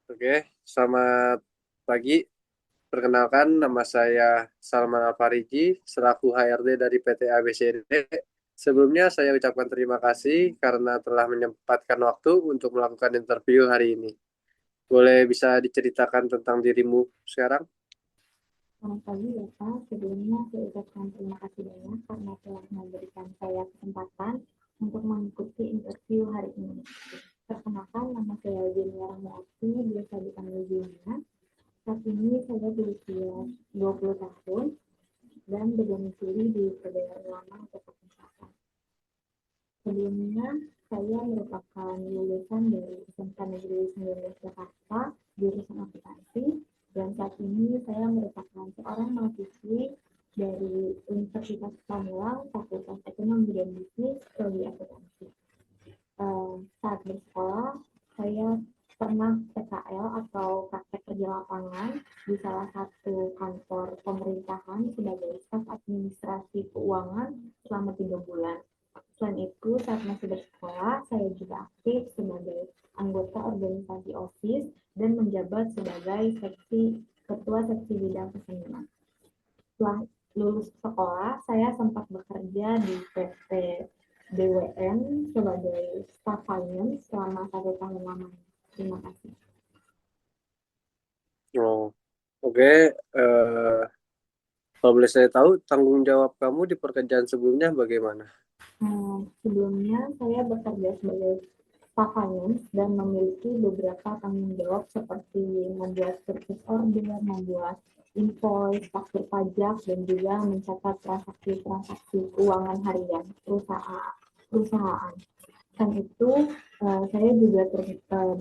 Oke, selamat pagi. Perkenalkan, nama saya Salman Alfariji, selaku HRD dari PT ABCD. Sebelumnya saya ucapkan terima kasih karena telah menyempatkan waktu untuk melakukan interview hari ini. Boleh bisa diceritakan tentang dirimu sekarang? Selamat pagi Bapak, sebelumnya saya ucapkan terima kasih banyak karena telah memberikan saya kesempatan untuk mengikuti interview hari ini. Perkenalkan, nama saya Junior Rahmawati, biasa dipanggil Junia. Saat ini saya berusia 20 tahun dan berdomisili di Kedaerahan Lama, Jakarta Selatan. Sebelumnya, saya merupakan lulusan dari SMK Negeri 19 Jakarta, jurusan akuntansi, dan saat ini saya merupakan seorang mahasiswi dari Universitas Pamulang, Fakultas Ekonomi dan Bisnis, Prodi Akuntansi. Saat bersekolah, saya pernah PKL atau praktek kerja lapangan di salah satu kantor pemerintahan sebagai staf administrasi keuangan selama 3 bulan. Selain itu, saat masih bersekolah, saya juga aktif sebagai anggota organisasi OSIS dan menjabat sebagai ketua seksi bidang kesenian. Setelah lulus sekolah, saya sempat bekerja di PT BWN sebagai staff finance selama 1 tahun lamanya. Terima kasih. Oh, oke. Kalau boleh saya tahu, tanggung jawab kamu di pekerjaan sebelumnya bagaimana? Sebelumnya saya bekerja sebagai staff finance dan memiliki beberapa tanggung jawab seperti membuat purchase order, membuat invoice, faktur pajak, dan juga mencatat transaksi-transaksi keuangan harian perusahaan. Selain itu, saya juga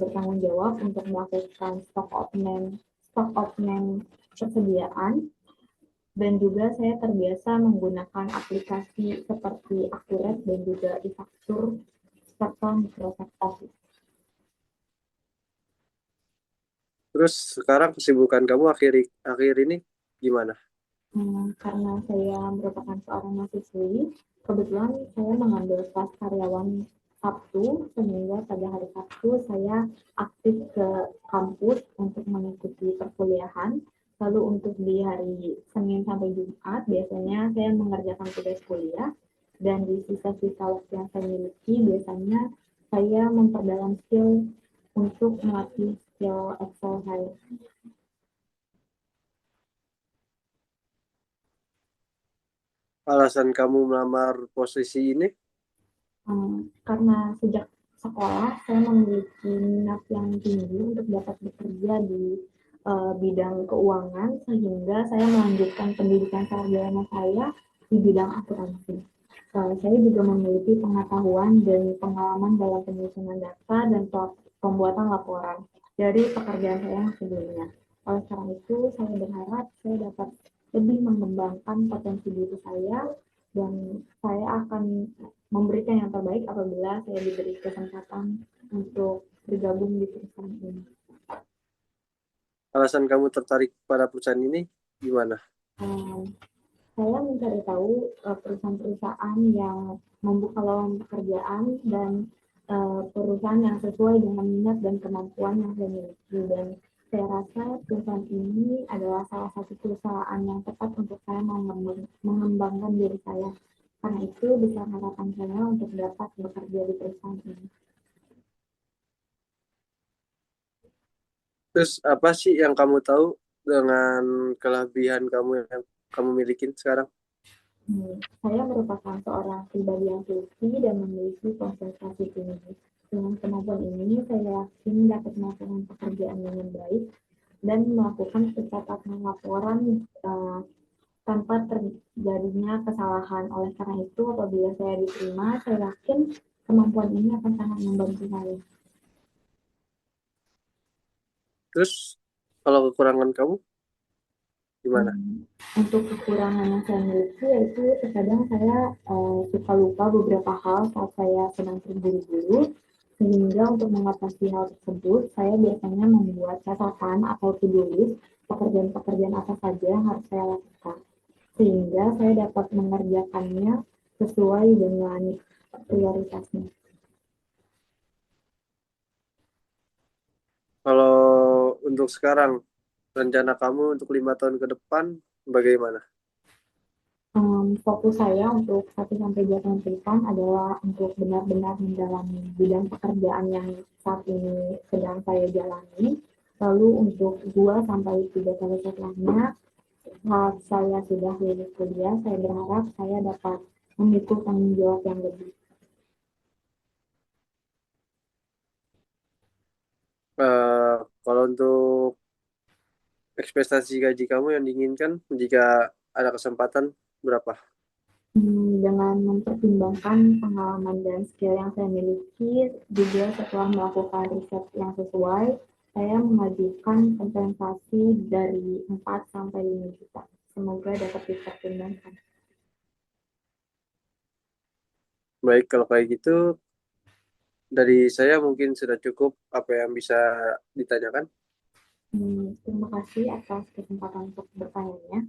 bertanggung jawab untuk melakukan stok opname persediaan, dan juga saya terbiasa menggunakan aplikasi seperti Accurate dan juga e-faktur serta Microsoft Office. Terus sekarang kesibukan kamu akhir akhir ini gimana? Karena saya merupakan seorang mahasiswi, kebetulan saya mengambil kelas karyawan Sabtu, sehingga pada hari Sabtu saya aktif ke kampus untuk mengikuti perkuliahan. Lalu untuk di hari Senin sampai Jumat, biasanya saya mengerjakan tugas kuliah, dan di sisa-sisa waktu yang saya miliki, biasanya saya memperdalam skill untuk melatih skill Excel saya. Alasan kamu melamar posisi ini? Karena sejak sekolah saya memiliki minat yang tinggi untuk dapat bekerja di bidang keuangan, sehingga saya melanjutkan pendidikan sarjana saya di bidang akuntansi. Saya juga memiliki pengetahuan dan pengalaman dalam penyusunan data dan pembuatan laporan dari pekerjaan saya yang sebelumnya. Oleh karena itu, saya berharap saya dapat lebih mengembangkan potensi diri saya, dan saya akan memberikan yang terbaik apabila saya diberi kesempatan untuk bergabung di perusahaan ini. Alasan kamu tertarik pada perusahaan ini gimana? Um, saya mencari tahu perusahaan-perusahaan yang membuka lowongan pekerjaan, dan perusahaan yang sesuai dengan minat dan kemampuan yang saya miliki, dan saya rasa perusahaan ini adalah salah satu perusahaan yang tepat untuk saya mengembangkan diri saya. Karena itu besar harapan saya untuk dapat bekerja di perusahaan ini. Terus apa sih yang kamu tahu dengan kelebihan kamu yang kamu milikin sekarang? Saya merupakan seorang pribadi yang teliti dan memiliki konsentrasi tinggi. Dengan kemampuan ini, saya yakin dapat melakukan pekerjaan dengan baik dan melakukan pencatatan laporan tanpa terjadinya kesalahan. Oleh karena itu, apabila saya diterima, saya yakin kemampuan ini akan sangat membantu saya. Terus kalau kekurangan kamu gimana? Untuk kekurangan yang saya miliki yaitu terkadang saya suka lupa beberapa hal saat saya sedang terburu-buru, sehingga untuk mengatasi hal tersebut saya biasanya membuat catatan atau to-do list pekerjaan-pekerjaan apa saja yang harus saya lakukan, sehingga saya dapat mengerjakannya sesuai dengan prioritasnya. Kalau untuk sekarang, rencana kamu untuk 5 tahun ke depan bagaimana? Fokus saya untuk 1 sampai 2 tahun ke depan adalah untuk benar-benar mendalami bidang pekerjaan yang saat ini sedang saya jalani. Lalu untuk 2 sampai 3 tahun setelahnya, saat saya sudah lulus kuliah, saya berharap saya dapat memikul tanggung jawab yang lebih. Eh, Kalau untuk ekspektasi gaji kamu yang diinginkan jika ada kesempatan berapa? Dengan mempertimbangkan pengalaman dan skill yang saya miliki, juga setelah melakukan riset yang sesuai, saya mengajukan kompensasi dari 4 sampai 5 juta. Semoga dapat dipertimbangkan. Baik, kalau kayak gitu dari saya mungkin sudah cukup apa yang bisa ditanyakan. Terima kasih atas kesempatan untuk bertanya.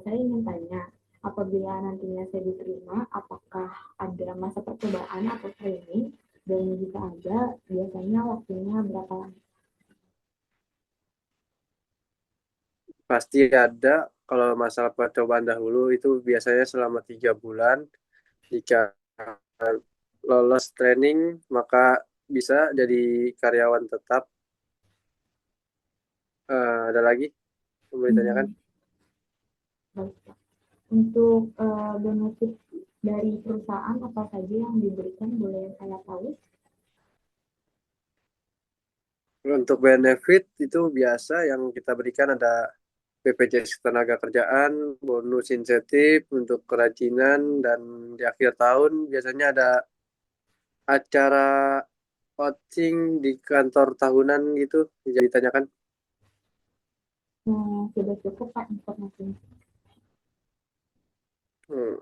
Saya ingin tanya, apabila nantinya saya diterima, apakah ada masa percobaan atau training? Dan jika ada, biasanya waktunya berapa lama? Pasti ada. Kalau masalah percobaan dahulu itu biasanya selama 3 bulan. Jika lolos training, maka bisa jadi karyawan tetap. Ada lagi yang mau ditanyakan? Hmm, Baik. Untuk benefit dari perusahaan apa saja yang diberikan, boleh saya tahu? Untuk benefit itu biasa yang kita berikan ada BPJS Ketenagakerjaan, bonus insentif untuk kerajinan, dan di akhir tahun biasanya ada acara outing di kantor tahunan gitu. Jadi ditanyakan. Sudah cukup Pak informasinya. Hmm.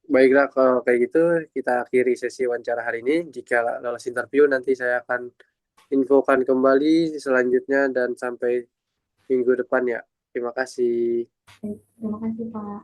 Baiklah, kalau kayak gitu kita akhiri sesi wawancara hari ini. Jika lolos interview nanti saya akan infokan kembali selanjutnya dan sampai minggu depan ya. Terima kasih. Baik, terima kasih Pak.